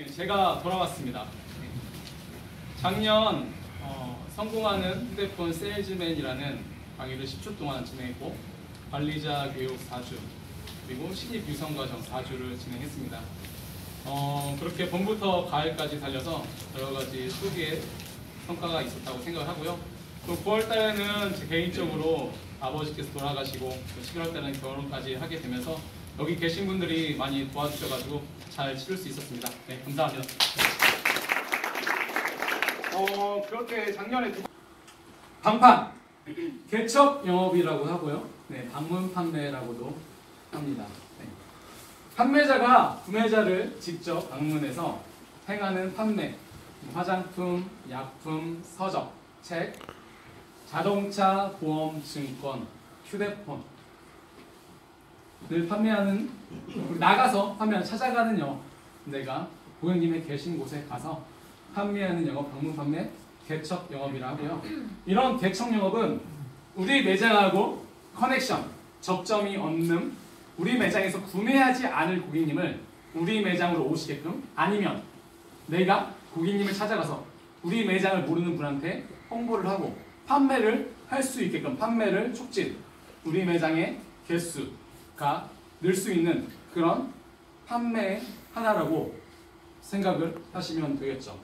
네, 제가 돌아왔습니다. 작년 성공하는 휴대폰 세일즈맨이라는 강의를 10주 동안 진행했고 관리자 교육 4주 그리고 신입 유성과정 4주를 진행했습니다. 그렇게 봄부터 가을까지 달려서 여러가지 소기의 성과가 있었다고 생각을 하고요. 또 9월달에는 제 개인적으로 아버지께서 돌아가시고 11월달에는 결혼까지 하게 되면서 여기 계신 분들이 많이 도와주셔가지고 잘 치를 수 있었습니다. 네, 감사합니다. 그렇게 작년에 방판, 개척 영업이라고 하고요. 네, 방문 판매라고도 합니다. 네. 판매자가 구매자를 직접 방문해서 행하는 판매, 화장품, 약품, 서적, 책, 자동차, 보험, 증권, 휴대폰 늘 판매하는, 나가서 판매하는, 찾아가는 영업, 내가 고객님의 계신 곳에 가서 판매하는 영업, 방문 판매, 개척 영업이라 하고요. 이런 개척 영업은 우리 매장하고 커넥션, 접점이 없는 우리 매장에서 구매하지 않을 고객님을 우리 매장으로 오시게끔, 아니면 내가 고객님을 찾아가서 우리 매장을 모르는 분한테 홍보를 하고 판매를 할 수 있게끔, 판매를 촉진, 우리 매장의 개수가 늘 수 있는 그런 판매 하나라고 생각을 하시면 되겠죠.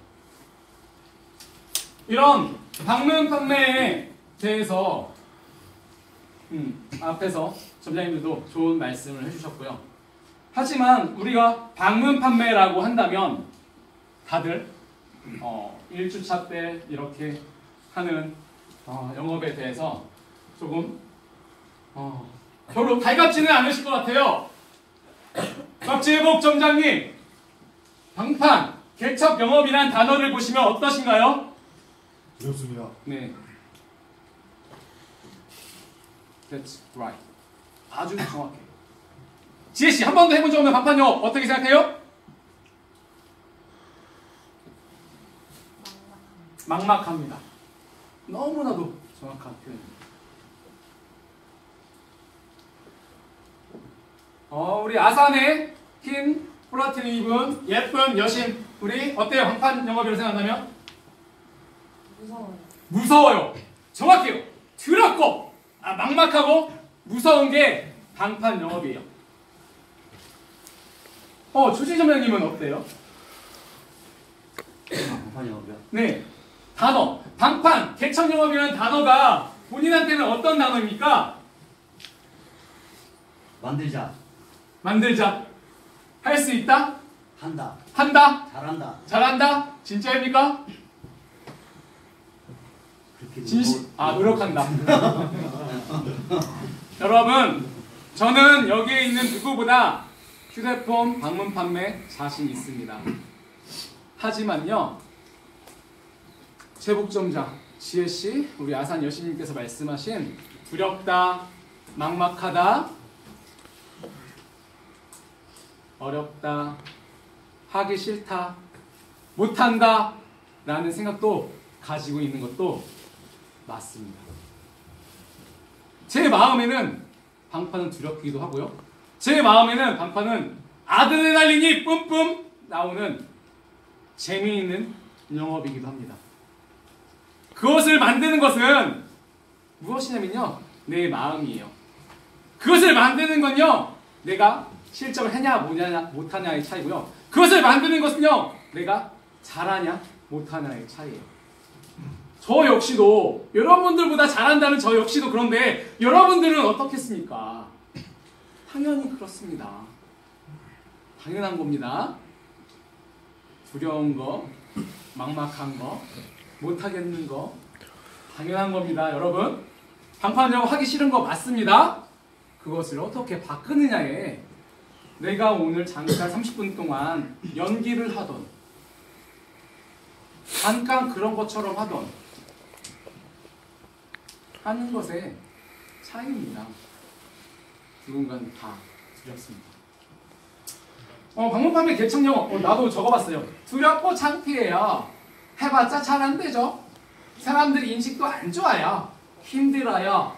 이런 방문 판매에 대해서 앞에서 점장님들도 좋은 말씀을 해주셨고요. 하지만 우리가 방문 판매라고 한다면 다들 1주차 때 이렇게 하는 영업에 대해서 조금 별로 달갑지는 않으실 것 같아요. 박재복 점장님, 방판, 개척 영업이란 단어를 보시면 어떠신가요? 두렵습니다. 네. That's right. 아주 정확해요. 지혜씨, 한 번도 해본 적 없는 방판 영업 어떻게 생각해요? 막막합니다. 너무나도 정확한 표현입니다. 우리 아산의 흰 플라티넘 입은 예쁜 여신, 우리 어때요? 방판 영업이라고 생각한다면? 무서워요. 정확해요. 더럽고 막막하고 무서운 게 방판 영업이에요. 조지 점장님은 어때요? 방판 영업이요? 네. 단어, 방판, 개척 영업이라는 단어가 본인한테는 어떤 단어입니까? 만들자. 만들자. 할 수 있다? 한다. 한다? 잘한다. 잘한다? 진짜입니까? 노력한다. 여러분, 저는 여기에 있는 누구보다 휴대폰 방문 판매 자신 있습니다. 하지만요, 제복점장 지혜씨, 우리 아산 여신님께서 말씀하신 두렵다, 막막하다, 어렵다, 하기 싫다, 못한다 라는 생각도 가지고 있는 것도 맞습니다. 제 마음에는 방판은 두렵기도 하고요. 제 마음에는 방판은 아드레날린이 뿜뿜 나오는 재미있는 영업이기도 합니다. 그것을 만드는 것은 무엇이냐면요, 내 마음이에요. 그것을 만드는 건요, 내가 실적을 하냐 못하냐의 차이고요. 그것을 만드는 것은요, 내가 잘하냐 못하냐의 차이예요. 저 역시도 여러분들보다 잘한다는 저 역시도 그런데 여러분들은 어떻겠습니까? 당연히 그렇습니다. 당연한 겁니다. 두려운 거, 막막한 거, 못하겠는 거 당연한 겁니다. 여러분, 방판 영업 하기 싫은 거 맞습니다. 그것을 어떻게 바꾸느냐에 내가 오늘 잠깐 30분 동안 연기를 하던, 잠깐 그런 것처럼 하던 하는 것의 차이입니다. 누군가는 다 두렵습니다. 방문 판매 개척 영업, 나도 적어봤어요. 두렵고 창피해요. 해봤자 잘 안 되죠. 사람들이 인식도 안 좋아요. 힘들어요.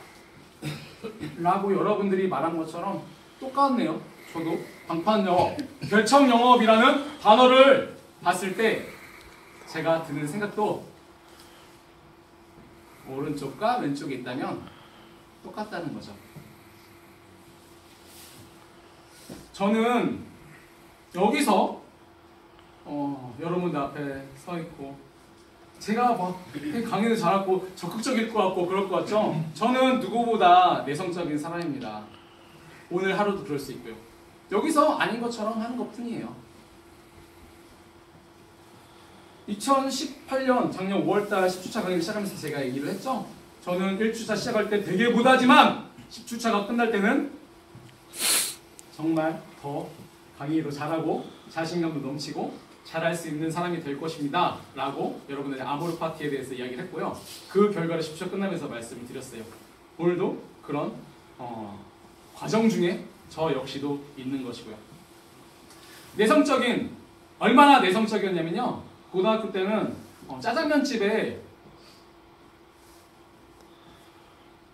라고 여러분들이 말한 것처럼 똑같네요. 저도 방판 영업, 개척 영업이라는 단어를 봤을 때 제가 드는 생각도 오른쪽과 왼쪽에 있다면 똑같다는 거죠. 저는 여기서 여러분들 앞에 서 있고 제가 막 강의를 잘하고 적극적일 것 같고 그럴 것 같죠? 저는 누구보다 내성적인 사람입니다. 오늘 하루도 그럴 수 있고요. 여기서 아닌 것처럼 하는 것 뿐이에요. 2018년 작년 5월달 10주차 강의를 시작하면서 제가 얘기를 했죠. 저는 1주차 시작할 때 되게 못하지만 10주차가 끝날 때는 정말 더 강의도 잘하고 자신감도 넘치고 잘할 수 있는 사람이 될 것입니다 라고 여러분들의 아모르 파티에 대해서 이야기를 했고요. 그 결과를 10주차 끝나면서 말씀을 드렸어요. 오늘도 그런 과정 중에 저 역시도 있는 것이고요. 얼마나 내성적이었냐면요. 고등학교 때는 짜장면집에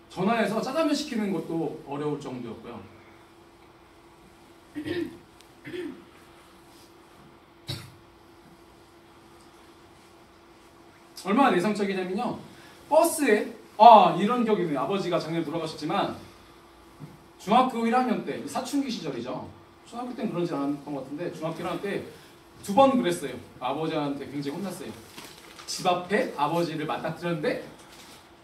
전화해서 짜장면 시키는 것도 어려울 정도였고요. 얼마나 내성적이냐면요. 버스에 이런 기억이 있네요. 아버지가 작년에 돌아가셨지만 중학교 1학년 때 사춘기 시절이죠. 중학교 때는 그러지 않았던 것 같은데 중학교 1학년 때 2번 그랬어요. 아버지한테 굉장히 혼났어요. 집 앞에 아버지를 맞닥뜨렸는데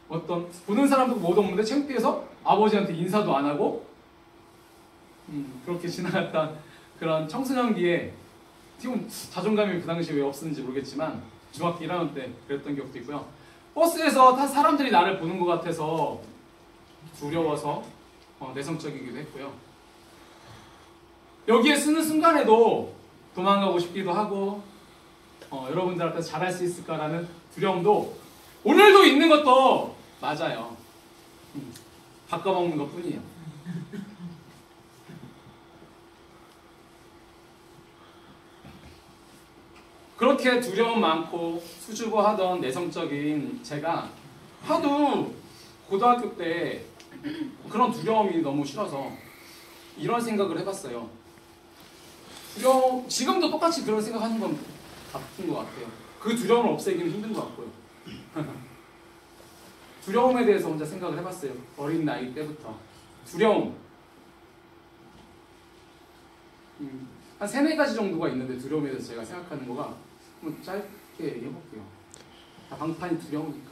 어떤 보는 사람도 못 없는데 창피해서 아버지한테 인사도 안 하고 그렇게 지나갔던 그런 청소년기에 지금 자존감이 그 당시에 왜 없었는지 모르겠지만 중학교 1학년 때 그랬던 기억도 있고요. 버스에서 다 사람들이 나를 보는 것 같아서 두려워서 내성적이기도 했고요. 여기에 쓰는 순간에도 도망가고 싶기도 하고 여러분들 앞에서 잘할 수 있을까라는 두려움도 오늘도 있는 것도 맞아요. 바꿔먹는 것 뿐이에요. 그렇게 두려움 많고 수줍어하던 내성적인 제가 하도 고등학교 때 그런 두려움이 너무 싫어서 이런 생각을 해봤어요. 지금도 똑같이 그런 생각하는 건 같은 것 같아요. 그 두려움을 없애기는 힘든 것 같고요. 두려움에 대해서 혼자 생각을 해봤어요. 어린 나이 때부터. 두려움. 한 3-4가지 정도가 있는데 두려움에 대해서 제가 생각하는 거가 한번 짧게 얘기해볼게요. 다 방판이 두려우니까.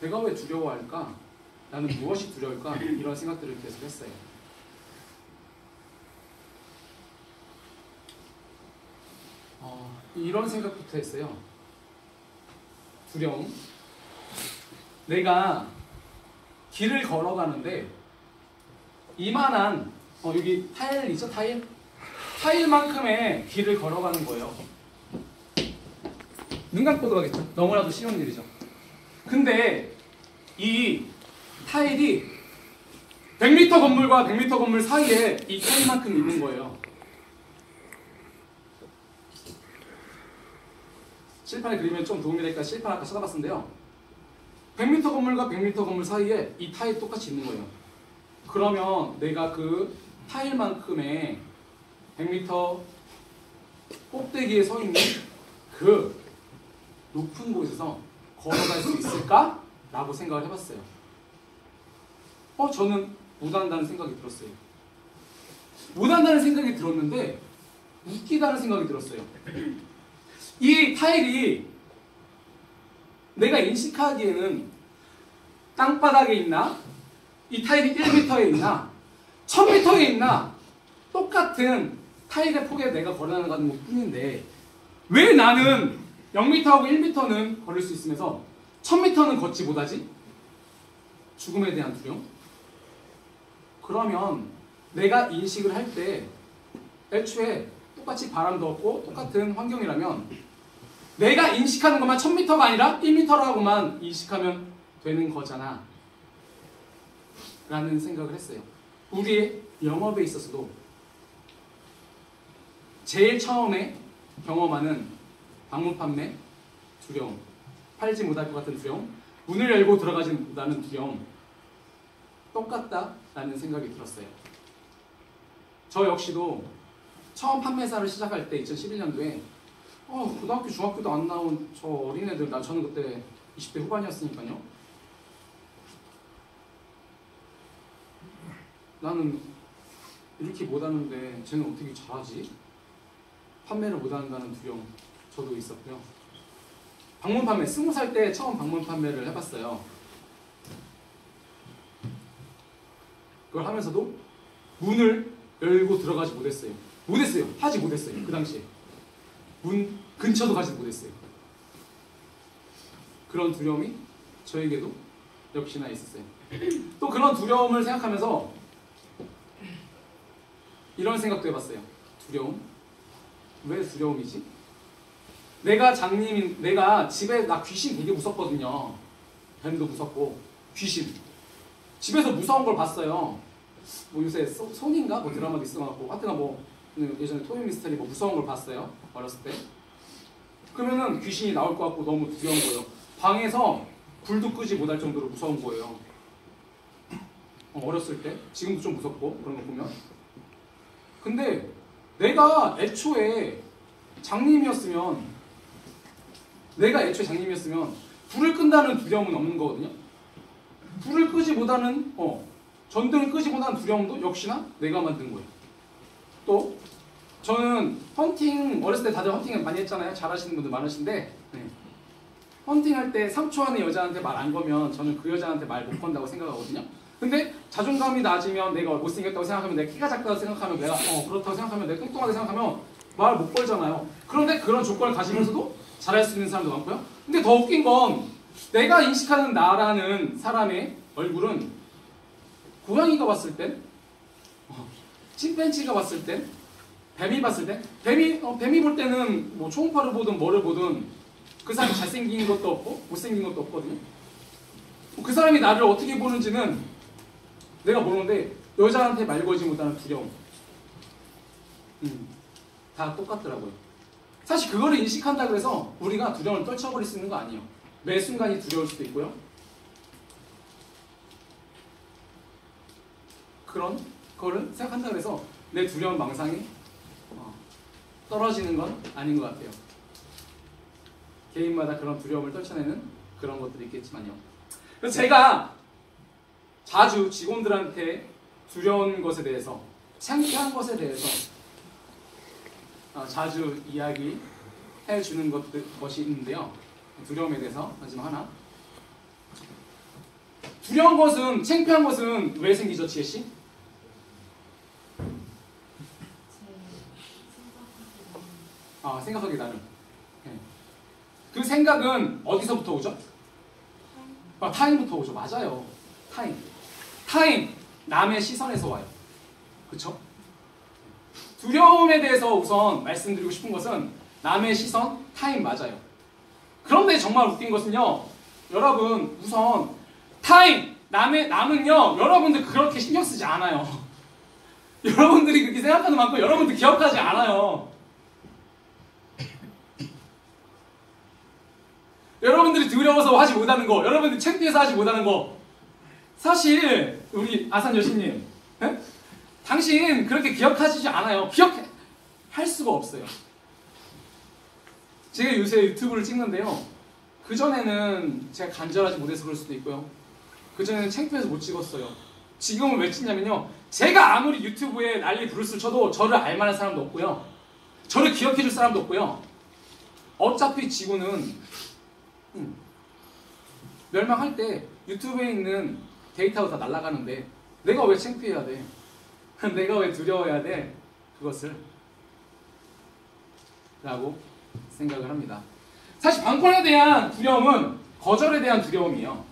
내가 왜 두려워할까? 나는 무엇이 두려울까? 이런 생각들을 계속 했어요. 이런 생각부터 했어요. 두려움. 내가 길을 걸어가는데 이만한 여기 타일 있죠? 타일만큼의 길을 걸어가는 거예요. 눈 감고도 가겠죠? 너무나도 쉬운 일이죠. 근데 이 타일이 100m 건물과 100m 건물 사이에 이 타일만큼 있는 거예요. 실판에 그리면 좀 도움이 될까 실판 아까 찾아봤는데요. 100m 건물과 100m 건물 사이에 이 타일이 똑같이 있는 거예요. 그러면 내가 그 타일만큼의 100m 꼭대기에 서 있는 그 높은 곳에서 걸어갈 수 있을까? 라고 생각을 해봤어요. 저는 못한다는 생각이 들었어요. 못한다는 생각이 들었는데 웃기다는 생각이 들었어요. 이 타일이 내가 인식하기에는 땅바닥에 있나? 이 타일이 1m에 있나? 1000m에 있나? 똑같은 타일의 폭에 내가 걸어나가는 것 뿐인데 왜 나는 0m하고 1m는 걸을 수 있으면서 1000m는 걷지 못하지? 죽음에 대한 두려움? 그러면 내가 인식을 할 때 애초에 똑같이 바람도 없고 똑같은 환경이라면 내가 인식하는 것만 1000m가 아니라 1m라고만 인식하면 되는 거잖아 라는 생각을 했어요. 우리의 영업에 있어서도 제일 처음에 경험하는 방문 판매 두려움, 팔지 못할 것 같은 두려움, 문을 열고 들어가지 못하는 두려움 똑같다라는 생각이 들었어요. 저 역시도 처음 판매사를 시작할 때 2011년도에 고등학교 중학교도 안 나온 저 어린애들, 저는 그때 20대 후반이었으니까요. 나는 이렇게 못하는데 쟤는 어떻게 잘하지? 판매를 못한다는 두려움 저도 있었고요. 방문 판매, 20살 때 처음 방문 판매를 해봤어요. 그걸 하면서도 문을 열고 들어가지 못했어요. 하지 못했어요. 그 당시에 문 근처도 가지 못했어요. 그런 두려움이 저에게도 역시나 있었어요. 또 그런 두려움을 생각하면서 이런 생각도 해봤어요. 두려움? 왜 두려움이지? 내가 집에 나 귀신 되게 무섭거든요. 뱀도 무섭고 귀신. 집에서 무서운 걸 봤어요. 뭐 요새 손인가 뭐 드라마도 있어갖고 하여튼 뭐 예전에 토요 미스터리 뭐 무서운 걸 봤어요. 어렸을 때. 그러면은 귀신이 나올 것 같고 너무 두려운 거예요. 방에서 불도 끄지 못할 정도로 무서운 거예요. 어렸을 때. 지금도 좀 무섭고 그런 거 보면. 근데 내가 애초에 장님이었으면 불을 끈다는 두려움은 없는 거거든요. 불을 끄지 못하는 전등을 끄지 못하는 두려움도 역시나 내가 만든 거예요. 또 저는 헌팅 어렸을 때 다들 헌팅을 많이 했잖아요. 잘하시는 분들 많으신데 헌팅할 때 3초 안에 여자한테 말 안 거면 저는 그 여자한테 말 못 건다고 생각하거든요. 근데 자존감이 낮으면 내가 못생겼다고 생각하면 내가 키가 작다고 생각하면 내가 그렇다고 생각하면 내가 뚱뚱하게 생각하면 말 못 걸잖아요. 그런데 그런 조건을 가지면서도 잘할 수 있는 사람도 많고요. 근데 더 웃긴 건 내가 인식하는 나라는 사람의 얼굴은 고양이가 봤을 땐 침팬지가 봤을 땐 뱀이 봤을 때 뱀이 볼 때는 뭐 초음파를 보든 뭐를 보든 그 사람이 잘생긴 것도 없고 못생긴 것도 없거든요. 그 사람이 나를 어떻게 보는지는 내가 모르는데 여자한테 말 걸지 못하는 두려움 다 똑같더라고요. 사실 그거를 인식한다 그래서 우리가 두려움을 떨쳐버릴 수 있는 거 아니에요. 매 순간이 두려울 수도 있고요. 그런 거를 생각한다 그래서 내 두려운 망상이 떨어지는 건 아닌 것 같아요. 개인마다 그런 두려움을 떨쳐내는 그런 것들이 있겠지만요. 그래서 제가 자주 직원들한테 두려운 것에 대해서, 창피한 것에 대해서 자주 이야기해 주는 것이 있는데요. 두려움에 대해서 마지막 하나. 두려운 것은, 창피한 것은 왜 생기죠, 지혜씨? 생각하기 나름. 그 생각은 어디서부터 오죠? 타인부터 오죠. 맞아요. 타인. 남의 시선에서 와요. 그쵸? 두려움에 대해서 우선 말씀드리고 싶은 것은 남의 시선, 타인 맞아요. 그런데 정말 웃긴 것은요. 여러분 우선 타인, 남은요. 여러분들 그렇게 신경 쓰지 않아요. 여러분들이 그렇게 생각하는 만큼 여러분들 기억하지 않아요. 여러분들이 두려워서 하지 못하는 거, 여러분들이 창피해서 하지 못하는 거. 사실 우리 아산 여신님, 당신 그렇게 기억하시지 않아요. 기억할 수가 없어요. 제가 요새 유튜브를 찍는데요. 그전에는 제가 간절하지 못해서 그럴 수도 있고요. 그전에는 창피해서 못 찍었어요. 지금은 왜 찍냐면요. 제가 아무리 유튜브에 난리 부르스를 쳐도 저를 알만한 사람도 없고요. 저를 기억해줄 사람도 없고요. 어차피 지구는 멸망할 때 유튜브에 있는 데이터가 다 날아가는데 내가 왜 창피해야 돼? 내가 왜 두려워해야 돼? 그것을 라고 생각을 합니다. 사실 방문에 대한 두려움은 거절에 대한 두려움이에요.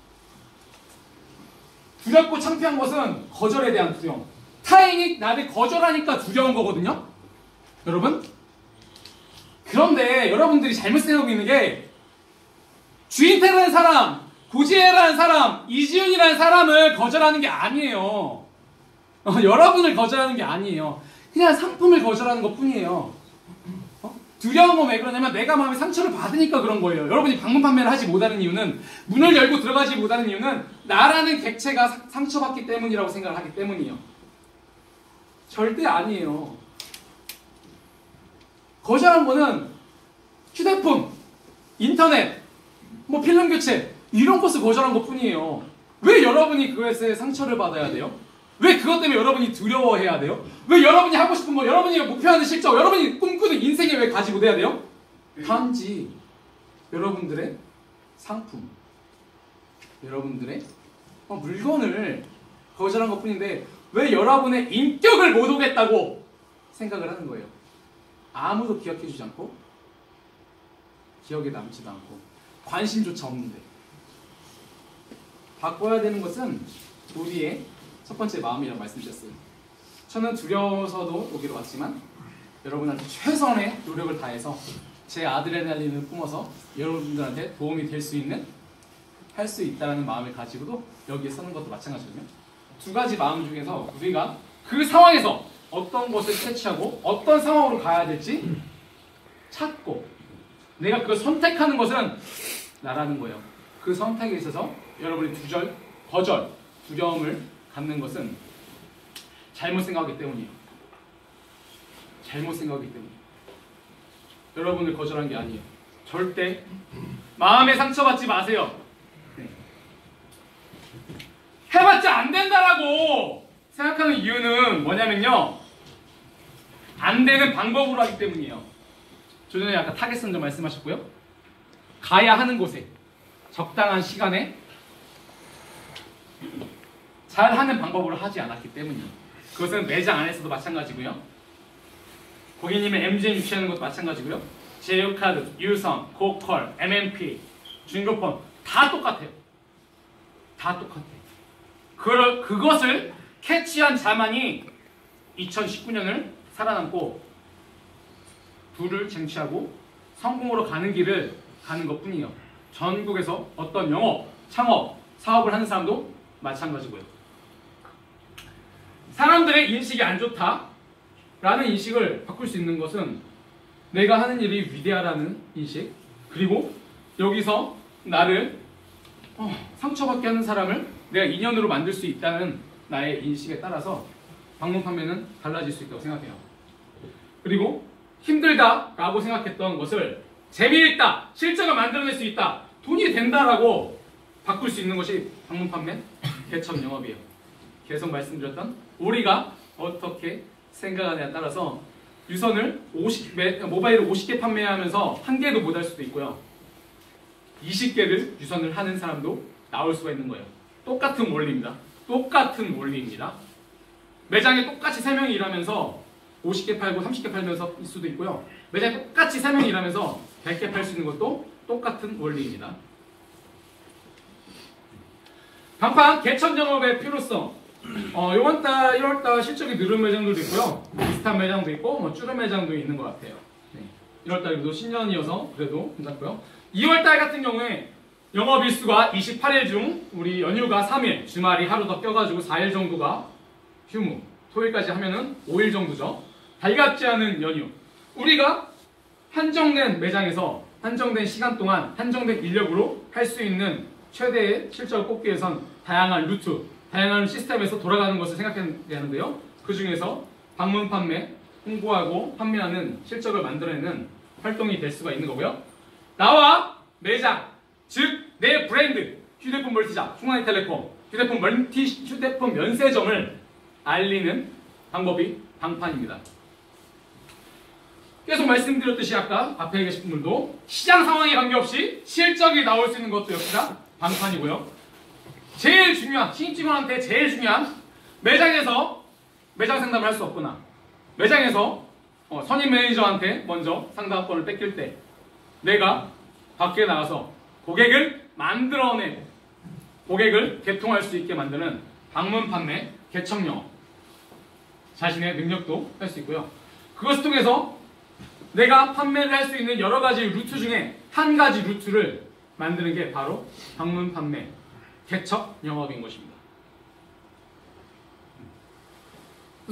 두렵고 창피한 것은 거절에 대한 두려움. 타인이 나를 거절하니까 두려운 거거든요. 여러분? 그런데 여러분들이 잘못 생각하고 있는 게 주인태라는 사람, 고지혜라는 사람, 이지훈이라는 사람을 거절하는 게 아니에요. 여러분을 거절하는 게 아니에요. 그냥 상품을 거절하는 것 뿐이에요. 두려운 건 왜 그러냐면 내가 마음에 상처를 받으니까 그런 거예요. 여러분이 방문 판매를 하지 못하는 이유는, 문을 열고 들어가지 못하는 이유는 나라는 객체가 상처받기 때문이라고 생각을 하기 때문이에요. 절대 아니에요. 거절한 거는 휴대폰, 인터넷, 뭐 필름 교체 이런 것을 거절한 것 뿐이에요. 왜 여러분이 그것에 상처를 받아야 돼요? 왜 그것 때문에 여러분이 두려워해야 돼요? 왜 여러분이 하고 싶은 거, 여러분이 목표하는 실적, 여러분이 꿈꾸는 인생에 왜 가지고 돼야 돼요? 단지 여러분들의 상품, 여러분들의 물건을 거절한 것 뿐인데 왜 여러분의 인격을 못 오겠다고 생각을 하는 거예요? 아무도 기억해주지 않고 기억에 남지도 않고 관심조차 없는데. 바꿔야 되는 것은 우리의 첫 번째 마음이라고 말씀드렸어요. 저는 두려워서도 여기로 왔지만 여러분한테 최선의 노력을 다해서 제 아드레날린을 뿜어서 여러분들한테 도움이 될 수 있는, 할 수 있다는 마음을 가지고도 여기에 서는 것도 마찬가지거든요. 두 가지 마음 중에서 우리가 그 상황에서 어떤 것을 캐치하고 어떤 상황으로 가야 될지 찾고 내가 그걸 선택하는 것은 나라는 거예요. 그 선택에 있어서 여러분이 거절, 두려움을 갖는 것은 잘못 생각하기 때문이에요. 잘못 생각하기 때문이에요. 여러분을 거절한 게 아니에요. 절대 마음에 상처받지 마세요. 네. 해봤자 안 된다라고 생각하는 이유는 뭐냐면요, 안 되는 방법으로 하기 때문이에요. 조전에 아까 타겟 선정 말씀하셨고요. 가야 하는 곳에 적당한 시간에 잘하는 방법으로 하지 않았기 때문이에요. 그것은 매장 안에서도 마찬가지고요. 고객님의 MGM 유치하는 것도 마찬가지고요. 제휴카드, 유선, 고컬, MMP, 중고폰 다 똑같아요. 다 똑같아요. 그것을 캐치한 자만이 2019년을 살아남고 부를 쟁취하고 성공으로 가는 길을 가는 것뿐이에요. 전국에서 어떤 영업, 창업, 사업을 하는 사람도 마찬가지고요. 사람들의 인식이 안 좋다라는 인식을 바꿀 수 있는 것은 내가 하는 일이 위대하다는 인식, 그리고 여기서 나를 상처받게 하는 사람을 내가 인연으로 만들 수 있다는 나의 인식에 따라서 방문 판매는 달라질 수 있다고 생각해요. 그리고 힘들다라고 생각했던 것을 재미있다, 실적을 만들어낼 수 있다, 돈이 된다라고 바꿀 수 있는 것이 방문 판매, 개척 영업이에요. 계속 말씀드렸던 우리가 어떻게 생각하느냐에 따라서 유선을 모바일을 50개 판매하면서 1개도 못 할 수도 있고요. 20개를 유선을 하는 사람도 나올 수가 있는 거예요. 똑같은 원리입니다. 똑같은 원리입니다. 매장에 똑같이 3명이 일하면서 50개 팔고 30개 팔면서 일 수도 있고요. 매장에 똑같이 3명이 일하면서 100개 팔 수 있는 것도 똑같은 원리입니다. 방판 개천 영업의 필요성. 이번 달 1월 달 실적이 늘은 매장들도 있고요. 비슷한 매장도 있고 뭐 줄은 매장도 있는 것 같아요. 네. 1월 달도 신년이어서 그래도 괜찮고요. 2월 달 같은 경우에 영업 일수가 28일 중 우리 연휴가 3일, 주말이 하루 더 껴가지고 4일 정도가 휴무, 토요일까지 하면은 5일 정도죠. 달갑지 않은 연휴. 우리가 한정된 매장에서 한정된 시간 동안 한정된 인력으로 할 수 있는 최대의 실적을 뽑기 위해선 다양한 루트, 다양한 시스템에서 돌아가는 것을 생각해야 하는데요. 그 중에서 방문 판매, 홍보하고 판매하는 실적을 만들어내는 활동이 될 수가 있는 거고요. 나와 매장, 즉 내 브랜드, 휴대폰 멀티샵, 중앙이텔레콤, 휴대폰 면세점을 알리는 방법이 방판입니다. 계속 말씀드렸듯이 아까 앞에 계신 분들도 시장 상황에 관계없이 실적이 나올 수 있는 것도 역시나 방판이고요. 제일 중요한, 신입 직원한테 제일 중요한, 매장에서 매장 상담을 할 수 없거나 매장에서 선임 매니저한테 먼저 상담권을 뺏길 때 내가 밖에 나가서 고객을 만들어내고 고객을 개통할 수 있게 만드는 방문 판매, 개척 영업, 자신의 능력도 할 수 있고요. 그것을 통해서 내가 판매를 할 수 있는 여러 가지 루트 중에 한 가지 루트를 만드는 게 바로 방문 판매, 개척 영업인 것입니다.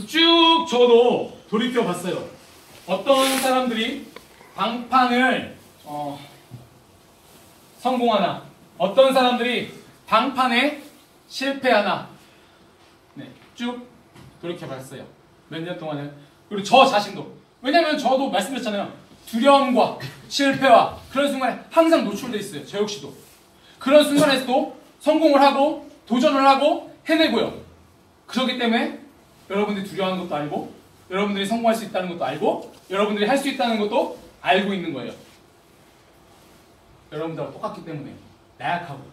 쭉 저도 돌이켜 봤어요. 어떤 사람들이 방판을 성공하나, 어떤 사람들이 방판에 실패하나, 네, 쭉 돌이켜 봤어요. 몇 년 동안은. 그리고 저 자신도. 왜냐면 저도 말씀드렸잖아요. 두려움과 실패와 그런 순간에 항상 노출되어 있어요. 저 역시도. 그런 순간에서도 성공을 하고 도전을 하고 해내고요. 그렇기 때문에 여러분들이 두려워하는 것도 알고 여러분들이 성공할 수 있다는 것도 알고 여러분들이 할 수 있다는 것도 알고 있는 거예요. 여러분들하고 똑같기 때문에 나약하고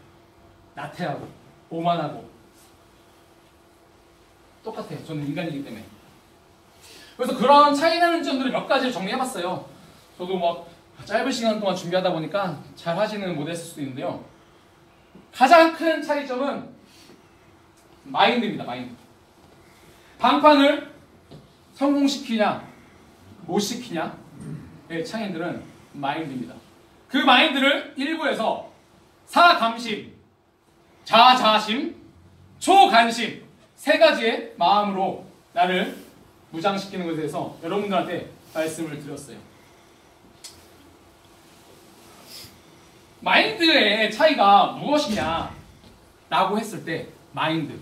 나태하고 오만하고 똑같아요. 저는 인간이기 때문에. 그래서 그런 차이 나는 점들을 몇 가지를 정리해봤어요. 저도 막 짧은 시간 동안 준비하다 보니까 잘 하지는 못했을 수도 있는데요. 가장 큰 차이점은 마인드입니다. 마인드. 방판을 성공시키냐 못 시키냐의 차이들은 마인드입니다. 그 마인드를 일부에서 사감심, 자자심, 초간심 세 가지의 마음으로 나를 무장시키는 것에 대해서 여러분들한테 말씀을 드렸어요. 마인드의 차이가 무엇이냐 라고 했을 때 마인드,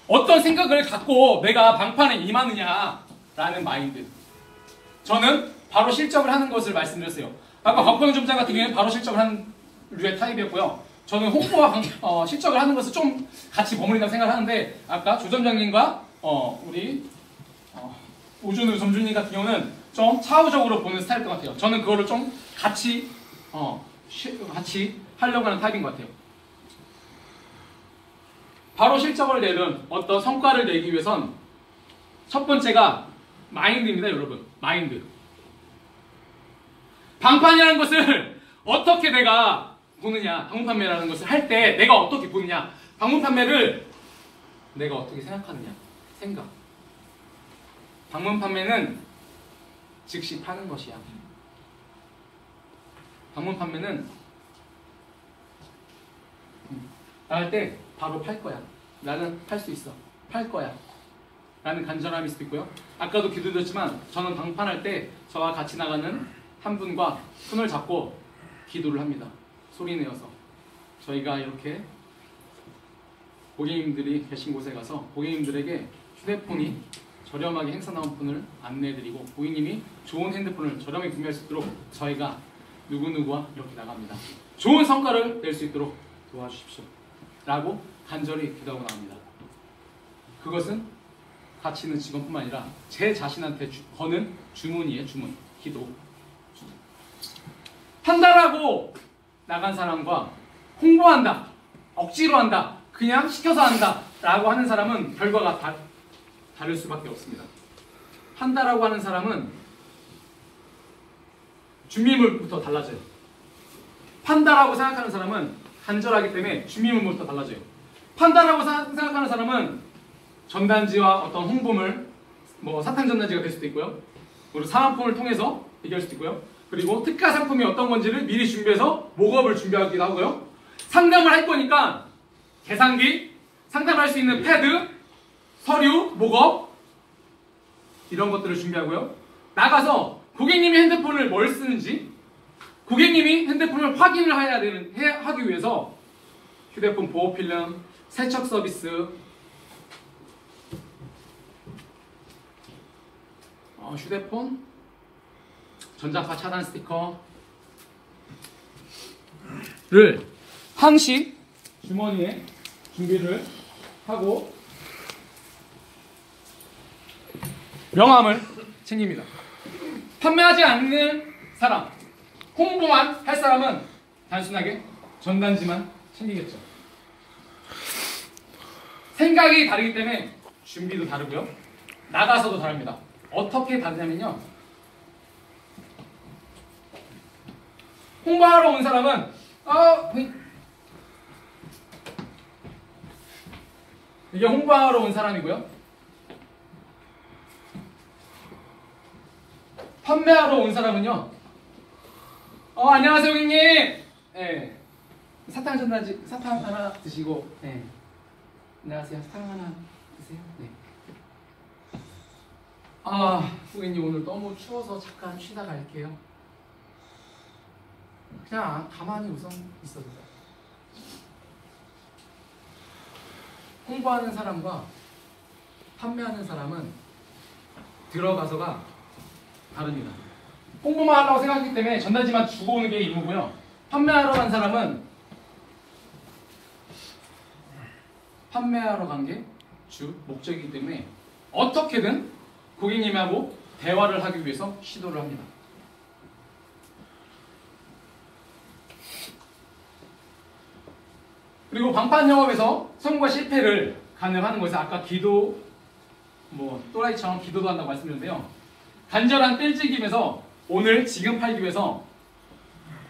어떤 생각을 갖고 내가 방판에 임하느냐라는 마인드. 저는 바로 실적을 하는 것을 말씀드렸어요. 아까 곽병점장 같은 경우에는 바로 실적을 하는 류의 타입이었고요. 저는 홍보와 실적을 하는 것을 좀 같이 버무린다고 생각하는데 아까 조점장님과 우리 오준우 점주님 같은 경우는 좀 차후적으로 보는 스타일인 것 같아요. 저는 그거를 좀 같이 하려고 하는 타입인 것 같아요. 바로 실적을 내는 어떤 성과를 내기 위해선 첫 번째가 마인드입니다, 여러분. 마인드. 방판이라는 것을 어떻게 내가 보느냐, 방문 판매라는 것을 할 때 내가 어떻게 보느냐, 방문 판매를 내가 어떻게 생각하느냐, 생각. 방문 판매는 즉시 파는 것이야. 방문 판매는 나갈 때 바로 팔 거야. 나는 팔 수 있어. 팔 거야. 라는 간절함일 수도 있고요. 아까도 기도드렸지만 저는 방판할 때 저와 같이 나가는 한 분과 손을 잡고 기도를 합니다. 소리 내어서. 저희가 이렇게 고객님들이 계신 곳에 가서 고객님들에게 휴대폰이 저렴하게 행사 나온 폰을 안내해드리고 고객님이 좋은 핸드폰을 저렴하게 구매할 수 있도록 저희가 누구누구와 이렇게 나갑니다. 좋은 성과를 낼 수 있도록 도와주십시오. 라고 간절히 기도하고 나갑니다. 그것은 같이 있는 직원뿐만 아니라 제 자신한테 거는 주문이에요. 주문. 기도. 판단하고 나간 사람과 홍보한다, 억지로 한다, 그냥 시켜서 한다 라고 하는 사람은 결과가 다를 수밖에 없습니다. 한다라고 하는 사람은 준비물부터 달라져요. 판다라고 생각하는 사람은 간절하기 때문에 준비물부터 달라져요. 판다라고 생각하는 사람은 전단지와 어떤 홍보물, 사탕 전단지가 될 수도 있고요. 그리고 사은품을 통해서 얘기할 수도 있고요. 그리고 특가 상품이 어떤 건지를 미리 준비해서 목업을 준비하기도 하고요. 상담을 할 거니까 계산기, 상담할 수 있는 패드, 서류, 목업 이런 것들을 준비하고요. 나가서 고객님이 핸드폰을 뭘 쓰는지 고객님이 핸드폰을 확인을 하기 위해서 휴대폰 보호 필름, 세척 서비스, 휴대폰, 전자파 차단 스티커를 항시 주머니에 준비를 하고 명함을 챙깁니다. 판매하지 않는 사람, 홍보만 할 사람은 단순하게 전단지만 챙기겠죠. 생각이 다르기 때문에 준비도 다르고요. 나가서도 다릅니다. 어떻게 다르냐면요. 홍보하러 온 사람은 이게 홍보하러 온 사람이고요. 판매하러 온 사람은요. 안녕하세요, 고객님. 네. 사탕 전단지, 사탕 하나 드시고. 네. 안녕하세요. 사탕 하나 드세요. 네. 고객님 오늘 너무 추워서 잠깐 쉬다 갈게요. 그냥 가만히 우선 있어주세요. 홍보하는 사람과 판매하는 사람은 들어가서가 다릅니다. 홍보만 하려고 생각했기 때문에 전단지만 주고 오는 게 임무고요. 판매하러 간 사람은 판매하러 간 게 주 목적이기 때문에 어떻게든 고객님하고 대화를 하기 위해서 시도를 합니다. 그리고 방판 영업에서 성공과 실패를 가늠하는 것에서 아까 기도 또라이처럼 기도도 한다고 말씀드렸는데요. 간절한 띨찍임에서 오늘 지금 팔기 위해서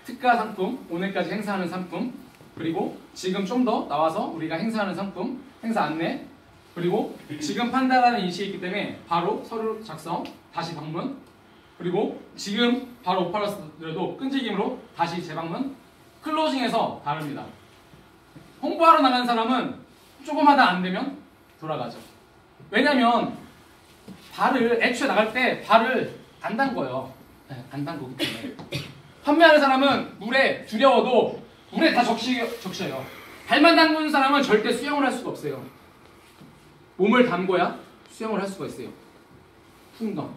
특가 상품, 오늘까지 행사하는 상품, 그리고 지금 좀 더 나와서 우리가 행사하는 상품, 행사 안내, 그리고 지금 판다라는 인식이 있기 때문에 바로 서류 작성, 다시 방문, 그리고 지금 바로 못 팔았더라도 끈질김으로 다시 재방문, 클로징에서 다릅니다. 홍보하러 나간 사람은 조금 하다 안 되면 돌아가죠. 왜냐면 발을 애초에 나갈 때 발을 안 담궈요. 네, 안 담그기 때문에. 판매하는 사람은 물에 두려워도 물에 다 적셔요. 발만 담그는 사람은 절대 수영을 할 수가 없어요. 몸을 담궈야 수영을 할 수가 있어요. 풍덩.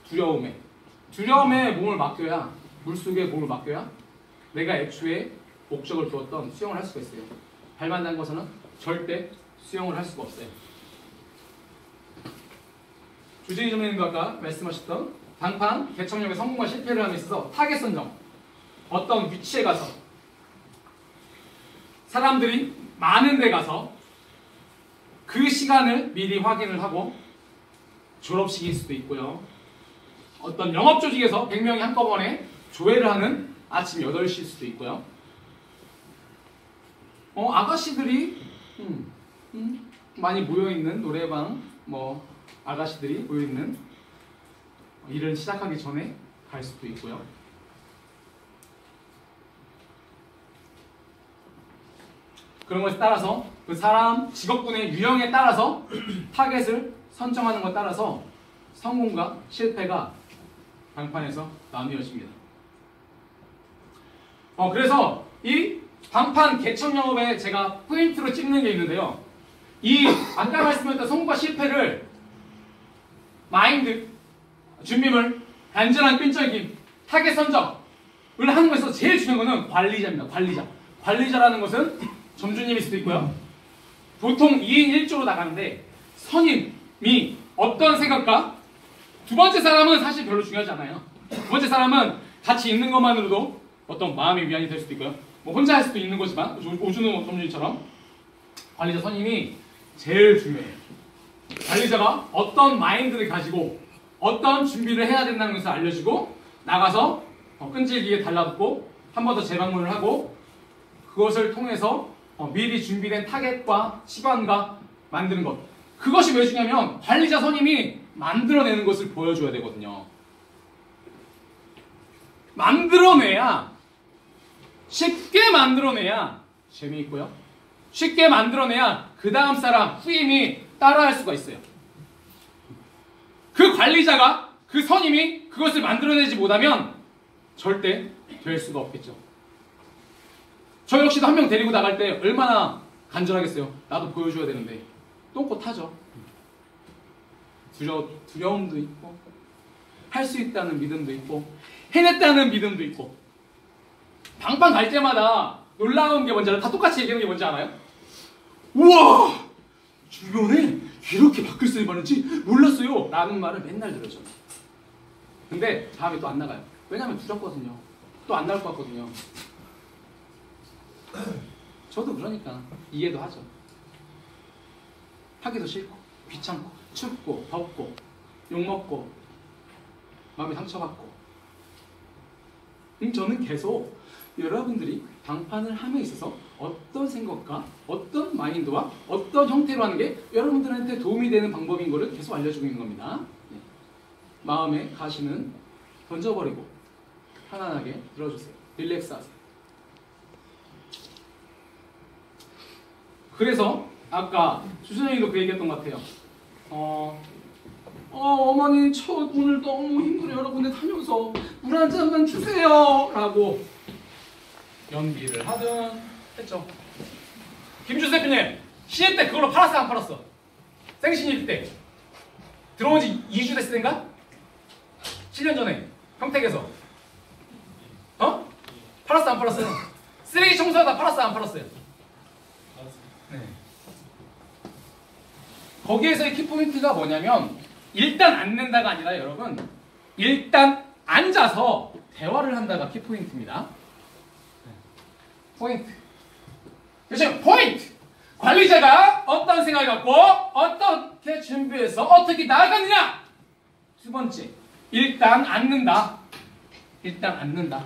두려움에 몸을 맡겨야, 물속에 몸을 맡겨야 내가 애초에 목적을 두었던 수영을 할 수가 있어요. 발만 담궈서는 절대 수영을 할 수가 없어요. 주진희 전문님도 아까 말씀하셨던 방판 개척력의 성공과 실패를 함에 있어서 타겟 선정, 어떤 위치에 가서 사람들이 많은 데 가서 그 시간을 미리 확인을 하고, 졸업식일 수도 있고요, 어떤 영업조직에서 100명이 한꺼번에 조회를 하는 아침 8시일 수도 있고요, 아가씨들이 많이 모여있는 노래방, 아가씨들이 모여있는 일을 시작하기 전에 갈 수도 있고요. 그런 것에 따라서 그 사람 직업군의 유형에 따라서 타겟을 선정하는 것에 따라서 성공과 실패가 방판에서 나뉘어집니다. 그래서 이 방판 개척 영업에 제가 포인트로 찍는 게 있는데요. 이 아까 말씀드렸던 성공과 실패를 마인드, 준비물, 간절한 끈적임, 타겟 선정을 하는 것에서 제일 중요한 것은 관리자입니다. 관리자라는 것은 점주님일 수도 있고요. 보통 2인 1조로 나가는데 선임이 어떤 생각과, 두 번째 사람은 사실 별로 중요하지 않아요. 두 번째 사람은 같이 있는 것만으로도 어떤 마음의 위안이 될 수도 있고요. 혼자 할 수도 있는 거지만 오준호 점주님처럼 관리자 선임이 제일 중요해요. 관리자가 어떤 마인드를 가지고 어떤 준비를 해야 된다는 것을 알려주고 나가서 끈질기게 달라붙고 한 번 더 재방문을 하고 그것을 통해서 미리 준비된 타겟과 시간과 만드는 것. 그것이 왜 중요하면 관리자 선임이 만들어내는 것을 보여줘야 되거든요. 쉽게 만들어내야 재미있고요. 쉽게 만들어내야 그 다음 사람, 후임이 따라할 수가 있어요. 그 관리자가, 그 선임이 그것을 만들어내지 못하면 절대 될 수가 없겠죠. 저 역시도 한 명 데리고 나갈 때 얼마나 간절하겠어요. 나도 보여줘야 되는데 똥꼬 타죠. 두려움도 있고 할 수 있다는 믿음도 있고 해냈다는 믿음도 있고. 방판 갈 때마다 놀라운 게 뭔지 알아요? 다 똑같이 얘기하는 게 뭔지 알아요? 우와! 주변에 이렇게 바뀔 많은지 몰랐어요 라는 말을 맨날 들었죠. 근데 다음에 또 안 나가요. 왜냐면 두렵거든요. 또 안 나올 것 같거든요. 저도 그러니까 이해도 하죠. 하기도 싫고 귀찮고 춥고 덥고 욕먹고 마음에 상처받고. 저는 계속 여러분들이 방판을 함에 있어서 어떤 생각과 어떤 마인드와 어떤 형태로 하는 게 여러분들한테 도움이 되는 방법인 것을 계속 알려주고 있는 겁니다. 네. 마음에 가시는 던져버리고 편안하게 들어주세요. 릴렉스하세요. 그래서 아까 주선생님도 그 얘기했던 것 같아요. 어머니 오늘 너무 힘들어요. 여러 군데 다녀서 물 한 잔만 주세요 라고 연기를 하든 했죠. 김주수 대표님 신입 때 그걸로 팔았어 안 팔았어? 생신입 때 들어온 지 2주 됐을 땐가? 7년 전에 평택에서 팔았어 안 팔았어요? 쓰레기 청소하다 팔았어 안 팔았어요? 네. 거기에서의 키포인트가 뭐냐면 일단 앉는다가 아니라 여러분 일단 앉아서 대화를 한다가 키포인트입니다. 네. 포인트. 그렇죠? 포인트! 관리자가 어떤 생각을 갖고 어떻게 준비해서 어떻게 나아가느냐. 두 번째, 일단 앉는다. 일단 앉는다.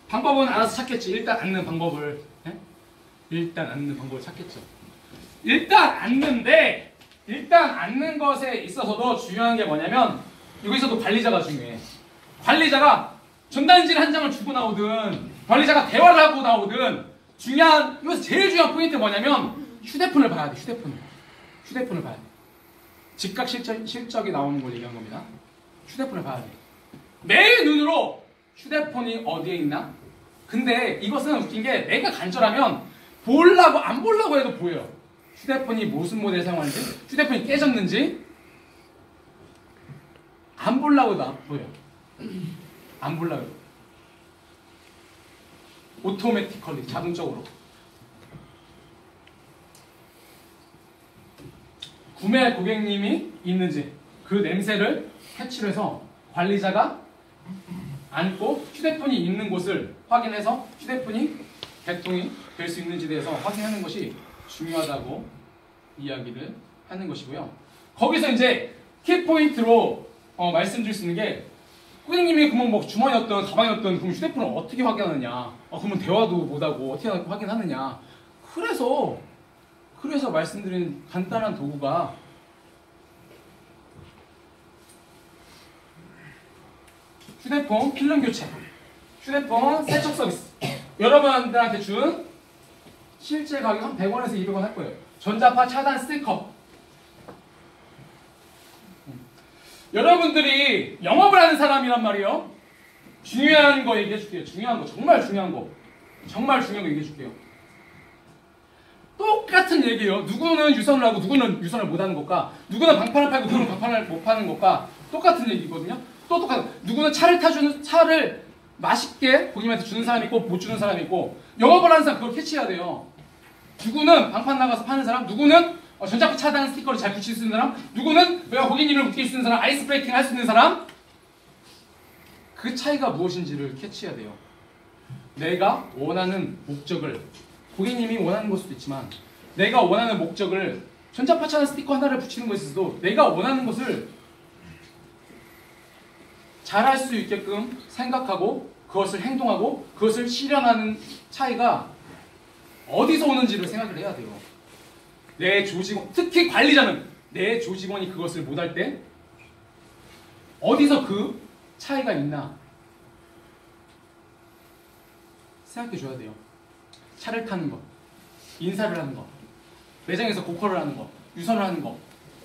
방법은 알아서 찾겠지. 일단 앉는 방법을. 네? 일단 앉는 방법을 찾겠죠. 일단 앉는데 일단 앉는 것에 있어서도 중요한 게 뭐냐면 여기서도 관리자가 중요해. 관리자가 전단지를 한 장을 주고 나오든 관리자가 대화를 하고 나오든 여기서 제일 중요한 포인트 뭐냐면 휴대폰을 봐야 돼. 휴대폰을 봐야 돼. 즉각 실적이 나오는 걸 얘기한 겁니다. 휴대폰을 봐야 돼. 내 눈으로 휴대폰이 어디에 있나? 근데 이것은 웃긴 게 내가 간절하면 보려고 안 보려고 해도 보여요. 휴대폰이 무슨 모델 사용하는지, 휴대폰이 깨졌는지 안 보려고 해도 보여요. 안 보려고 해도. 오토매티컬리 자동적으로. 구매 고객님이 있는지 그 냄새를 캐치를 해서 관리자가 앉고 휴대폰이 있는 곳을 확인해서 휴대폰이 개통이 될 수 있는지에 대해서 확인하는 것이 중요하다고 이야기를 하는 것이고요. 거기서 이제 키포인트로 말씀드릴 수 있는 게 고객님이 그러면 뭐 주머니였던 가방이었던 그럼 휴대폰을 어떻게 확인하느냐? 그러면 대화도 못하고 어떻게 확인하느냐? 그래서 말씀드린 간단한 도구가 휴대폰 필름 교체, 휴대폰 세척 서비스. 여러분들한테 준 실제 가격 한 100원에서 200원 할 거예요. 전자파 차단 스티커. 여러분들이 영업을 하는 사람이란 말이에요. 중요한 거 얘기해 줄게요. 중요한 거, 정말 중요한 거. 정말 중요한 거 얘기해 줄게요. 똑같은 얘기예요. 누구는 유선을 하고 누구는 유선을 못 하는 것과 누구는 방판을 팔고 누구는 방판을 못 파는 것과 똑같은 얘기거든요. 또 똑같은. 누구는 차를 맛있게 고객님한테 주는 사람이 있고 못 주는 사람이 있고 영업을 하는 사람 그걸 캐치해야 돼요. 누구는 방판 나가서 파는 사람, 누구는 전자파 차단 스티커를 잘 붙일 수 있는 사람, 누구는 내가 고객님을 웃길 수 있는 사람, 아이스 브레이킹 할 수 있는 사람. 그 차이가 무엇인지를 캐치해야 돼요. 내가 원하는 목적을 고객님이 원하는 걸 수도 있지만 내가 원하는 목적을 전자파 차단 스티커 하나를 붙이는 것에 있어도 내가 원하는 것을 잘할 수 있게끔 생각하고 그것을 행동하고 그것을 실현하는 차이가 어디서 오는지를 생각을 해야 돼요. 내 조직원, 특히 관리자는 내 조직원이 그것을 못할 때 어디서 그 차이가 있나 생각해 줘야 돼요. 차를 타는 거, 인사를 하는 거, 매장에서 고컬을 하는 거, 유선을 하는 거,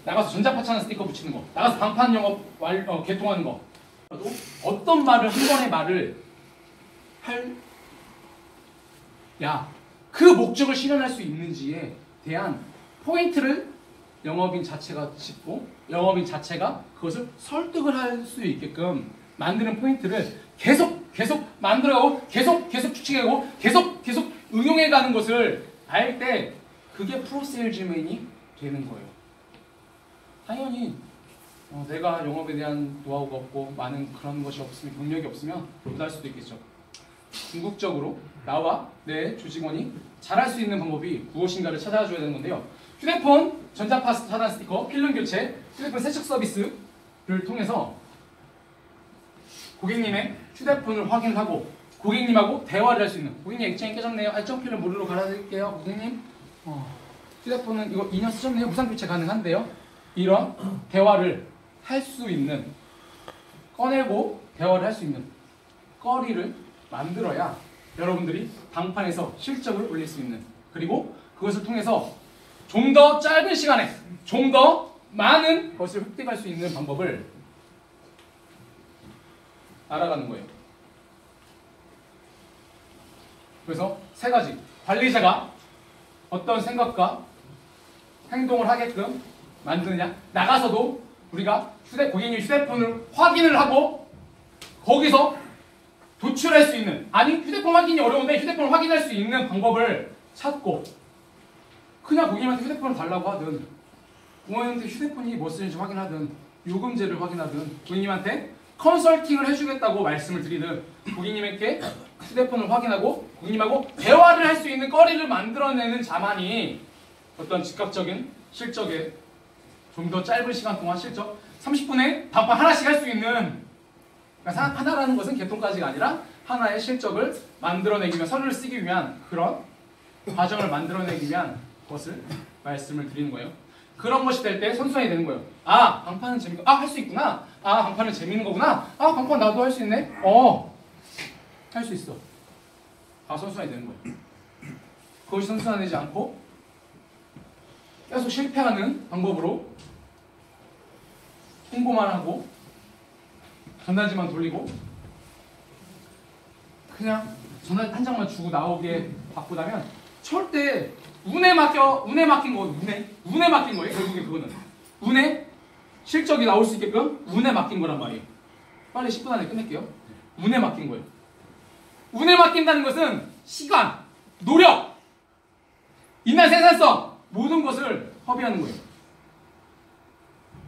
나가서 전자파 차단 스티커 붙이는 거, 나가서 방판 영업 개통하는 거. 어떤 말을 한 번의 말을 그 목적을 실현할 수 있는지에 대한 포인트를 영업인 자체가 짚고 영업인 자체가 그것을 설득을 할 수 있게끔 만드는 포인트를 계속 만들어가고 계속 추측해가고 계속 응용해가는 것을 알 때 그게 프로세일즈맨이 되는 거예요. 당연히 내가 영업에 대한 노하우가 없고 많은 그런 것이 없으면 경력이 없으면 못할 수도 있겠죠. 궁극적으로 나와 내 조직원이 잘할 수 있는 방법이 무엇인가를 찾아줘야 되는 건데요. 휴대폰 전자파 차단 스티커, 필름 교체, 휴대폰 세척 서비스를 통해서 고객님의 휴대폰을 확인하고 고객님하고 대화를 할 수 있는. 고객님 액정이 깨졌네요. 액정 필름 물로 갈아드릴게요. 고객님 휴대폰은 이거 2년 쓰셨네요. 무상 교체 가능한데요. 이런 대화를 할 수 있는, 꺼내고 대화를 할 수 있는 거리를 만들어야 여러분들이 방판에서 실적을 올릴 수 있는, 그리고 그것을 통해서 좀 더 짧은 시간에 좀 더 많은 것을 획득할 수 있는 방법을 알아가는 거예요. 그래서 세 가지. 관리자가 어떤 생각과 행동을 하게끔 만드느냐, 나가서도 우리가 고객님 휴대폰을 확인을 하고 거기서 도출할 수 있는, 아니 휴대폰 확인이 어려운데 휴대폰을 확인할 수 있는 방법을 찾고, 그냥 고객님한테 휴대폰을 달라고 하든, 고객님한테 휴대폰이 뭐 쓰는지 확인하든, 요금제를 확인하든, 고객님한테 컨설팅을 해주겠다고 말씀을 드리든, 고객님에게 휴대폰을 확인하고 고객님하고 대화를 할 수 있는 거리를 만들어내는 자만이 어떤 즉각적인 실적에 좀 더 짧은 시간 동안 실적 30분에 방판 하나씩 할 수 있는, 그러니까 하나라는 것은 개통까지가 아니라 하나의 실적을 만들어내기 위한, 서류를 쓰기 위한 그런 과정을 만들어내기 위한 것을 말씀을 드리는 거예요. 그런 것이 될 때 선순환이 되는 거예요. 아, 방판은 재밌고, 아, 할 수 있구나. 아, 방판은 재밌는 거구나. 아, 방판 나도 할 수 있네. 할 수 있어. 아, 선순환이 되는 거예요. 그것이 선순환되지 않고 계속 실패하는 방법으로 홍보만 하고 전단지만 돌리고 그냥 전단지 한 장만 주고 나오게 바꾸다면 절대 운에 맡긴 거예요. 운에 맡긴 거예요. 결국에 그거는 운에 실적이 나올 수 있게끔 운에 맡긴 거란 말이에요. 빨리 10분 안에 끝낼게요. 운에 맡긴 거예요. 운에 맡긴다는 것은 시간, 노력, 인간 생산성, 모든 것을 허비하는 거예요.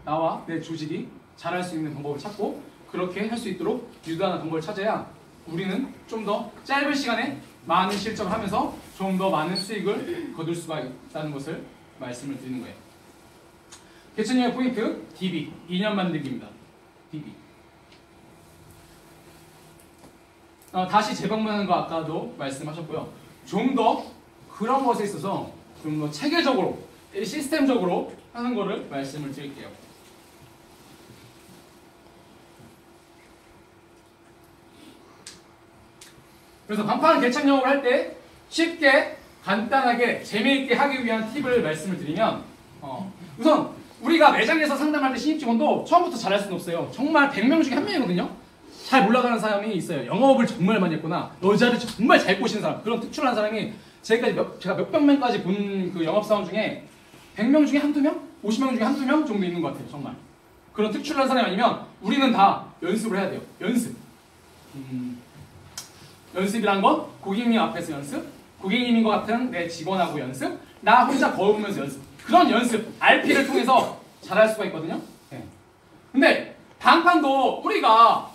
나와 내 조직이 잘할 수 있는 방법을 찾고 그렇게 할 수 있도록 유도하는 방법을 찾아야 우리는 좀 더 짧은 시간에 많은 실적을 하면서 좀 더 많은 수익을 거둘 수가 있다는 것을 말씀을 드리는 거예요. 개천형의 포인트 DB, 2년 만들기입니다. DB. 다시 재방문하는 거 아까도 말씀하셨고요. 좀 더 그런 것에 있어서 좀 더 체계적으로, 시스템적으로 하는 거를 말씀을 드릴게요. 그래서 간판 개척 영업을 할 때 쉽게, 간단하게, 재미있게 하기 위한 팁을 말씀을 드리면, 우선 우리가 매장에서 상담할 때 신입 직원도 처음부터 잘할 수는 없어요. 정말 100명 중에 한 명이거든요. 잘 몰라가는 사람이 있어요. 영업을 정말 많이 했거나 여자를 정말 잘 꼬시는 사람, 그런 특출난 사람이 제가 몇백 명까지 본 그 영업사원 중에 100명 중에 한두 명? 50명 중에 한두 명 정도 있는 것 같아요. 정말 그런 특출난 사람이 아니면 우리는 다 연습을 해야 돼요. 연습. 연습이란 건 고객님 앞에서 연습, 고객님인 것 같은 내 직원하고 연습, 나 혼자 거울 보면서 연습, 그런 연습, RP를 통해서 잘할 수가 있거든요. 네. 근데 방판도 우리가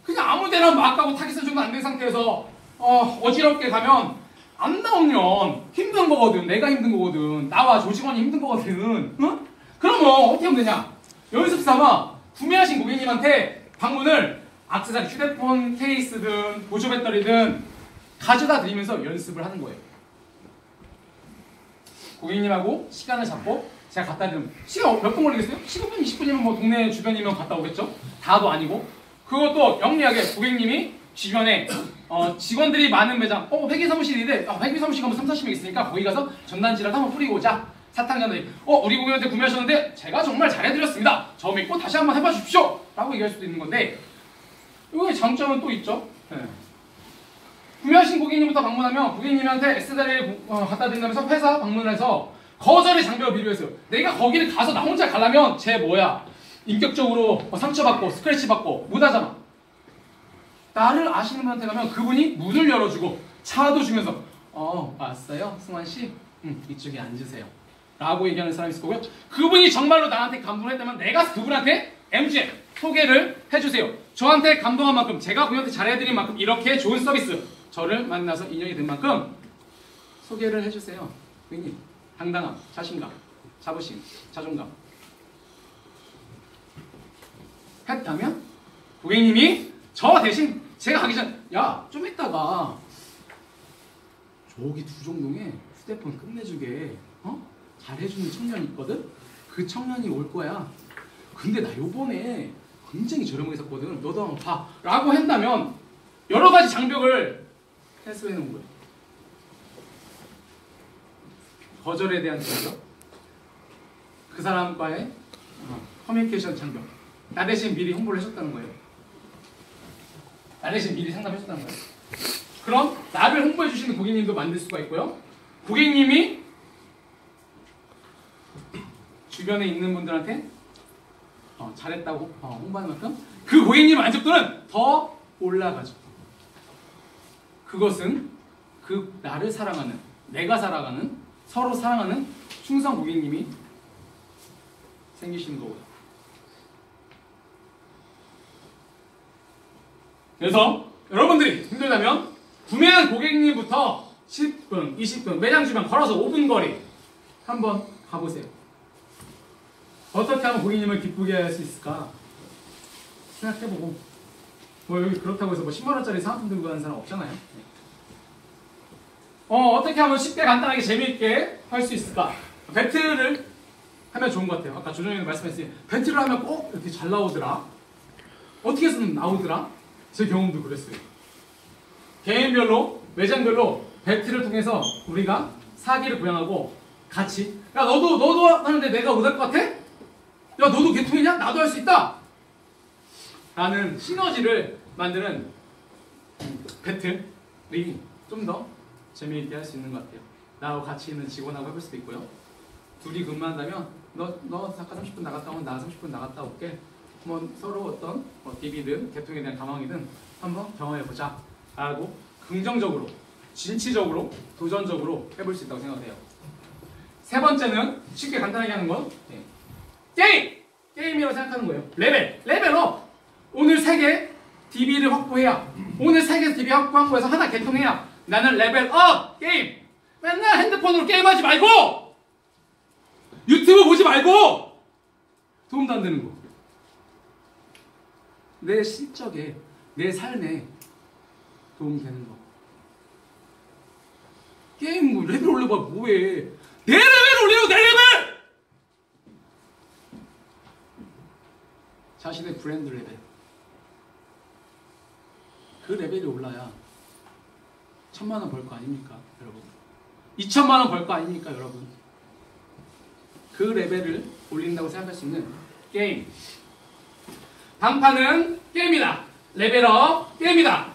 그냥 아무 데나 막 가고 타깃 설정도 안 된 상태에서 어지럽게 가면 안 나오면 힘든 거거든. 내가 힘든 거거든. 나와 조직원이 힘든 거거든. 응? 그러면 어떻게 하면 되냐? 연습 삼아 구매하신 고객님한테 방문을 액세서리, 휴대폰 케이스든 보조 배터리든 가져다 드리면서 연습을 하는 거예요. 고객님하고 시간을 잡고 제가 갖다 드리면 시간 몇 분 걸리겠어요? 15분, 20분이면 뭐 동네 주변이면 갔다 오겠죠? 다도 아니고. 그것도 영리하게 고객님이 주변에 직원들이 많은 매장, 회계 사무실인데 회계 사무실 가면 3, 40명 있으니까 거기 가서 전단지라도 한번 뿌리고 오자. 사탕 전단지. 우리 고객님한테 구매하셨는데 제가 정말 잘해드렸습니다. 저 믿고 다시 한번 해봐 주십시오. 라고 얘기할 수도 있는 건데, 이거의 장점은 또 있죠. 네. 구매하신 고객님부터 방문하면 고객님한테 S자리에 갖다 드린다면서 회사 방문을 해서 거절의 장벽을 비료했어요. 내가 거기를 가서 나 혼자 가려면 인격적으로 상처받고 스크래치 받고 못하잖아. 나를 아시는 분한테 가면 그분이 문을 열어주고 차도 주면서 왔어요 승환씨? 이쪽에 앉으세요 라고 얘기하는 사람이 있을 거고요. 그분이 정말로 나한테 감동을 했다면 내가 그분한테 MG 소개를 해주세요. 저한테 감동한 만큼, 제가 그분한테 잘해드린 만큼, 이렇게 좋은 서비스, 저를 만나서 인연이 된 만큼 소개를 해주세요. 고객님, 당당함, 자신감, 자부심, 자존감 했다면 고객님이 저 대신 제가 가기 전, 야, 좀 이따가 저기 두종동에 휴대폰 끝내주게 잘해주는 청년이 있거든? 그 청년이 올 거야. 근데 나 요번에 굉장히 저렴하게 샀거든. 너도 한번 봐. 라고 한다면 여러 가지 장벽을 해소해 놓은 거예요. 거절에 대한 장벽, 그 사람과의 커뮤니케이션 장벽, 나 대신 미리 홍보를 해줬다는 거예요. 나 대신 미리 상담해줬다는 거예요. 그럼 나를 홍보해 주시는 고객님도 만들 수가 있고요. 고객님이 주변에 있는 분들한테 잘했다고 홍보하는 만큼 그 고객님 만족도는 더 올라가죠. 그것은 그 나를 사랑하는, 내가 사랑하는, 서로 사랑하는 충성 고객님이 생기시는 거고요. 그래서 여러분들이 힘들다면 구매한 고객님부터 10분, 20분 매장 주변 걸어서 5분 거리 한번 가보세요. 어떻게 하면 고객님을 기쁘게 할 수 있을까 생각해보고, 뭐 여기 그렇다고 해서 뭐 10만원짜리 상품 들고 가는 사람 없잖아요. 어떻게 하면 쉽게 간단하게 재미있게 할 수 있을까? 배틀을 하면 좋은 것 같아요. 아까 조정현이 말씀했으니 배틀을 하면 꼭 이렇게 잘 나오더라. 어떻게 해서는 나오더라. 제 경험도 그랬어요. 개인별로, 매장별로 배틀을 통해서 우리가 사기를 구현하고 같이, 야 너도 하는데 내가 못할 것 같아? 야 너도 개통이냐? 나도 할 수 있다! 라는 시너지를 만드는 배틀이 좀 더 재미있게 할 수 있는 것 같아요. 나하고 같이 있는 직원하고 해볼 수도 있고요. 둘이 근무한다면 너 잠깐 30분 나갔다 오면 나 30분 나갔다 올게. 뭐 서로 어떤 DB든 개통에 대한 가망이든 한번 경험해보자 라고 긍정적으로, 진취적으로, 도전적으로 해볼 수 있다고 생각해요. 세 번째는 쉽게 간단하게 하는 건 게임이라고 생각하는 거예요. 레벨업. 오늘 3개 DB를 확보해야, 오늘 3개 DB 확보해서 하나 개통해야 나는 레벨업 게임. 맨날 핸드폰으로 게임하지 말고 유튜브 보지 말고 도움도 안 되는 거. 내 실적에, 내 삶에 도움이 되는 거. 게임 뭐 레벨 올려봐 뭐해. 내 레벨 올리고 내 레벨! 자신의 브랜드 레벨. 그 레벨이 올라야 1000만원 벌 거 아닙니까 여러분? 2000만원 벌 거 아닙니까 여러분? 그 레벨을 올린다고 생각할 수 있는 게임. 단판은 게임이다. 레벨업 게임이다.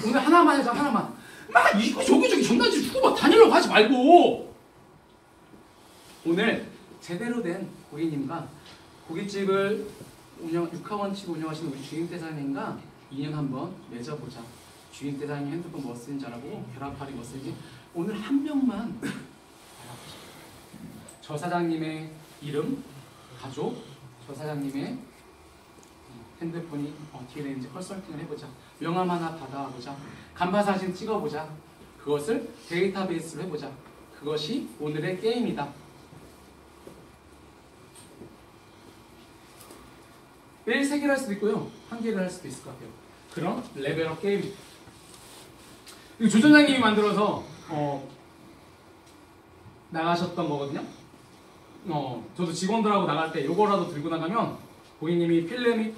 오늘 하나만 해서 하나만. 막 이거 저기 전단지 주고 막 다니려고 하지 말고 오늘 제대로 된 고객님과 고깃집을 육하원칙 운영하시는 우리 주임대사님과 인연 한번 맺어보자. 주임대사님 핸드폰 뭐 쓰는지 알아보고 결합팔이 뭐 쓰는지 오늘 한 명만 알아보자. 저 사장님의 이름, 가족, 저 사장님의 핸드폰이 어떻게 되는지 컨설팅을 해보자. 명함 하나 받아보자. 간판 사진 찍어보자. 그것을 데이터베이스로 해보자. 그것이 오늘의 게임이다. 매일 3개를 할 수도 있고요. 1개를 할 수도 있을 것 같아요. 그런 레벨업 게임. 조전장님이 만들어서 나가셨던 거거든요. 저도 직원들하고 나갈 때 요거라도 들고 나가면 고객님이 필름이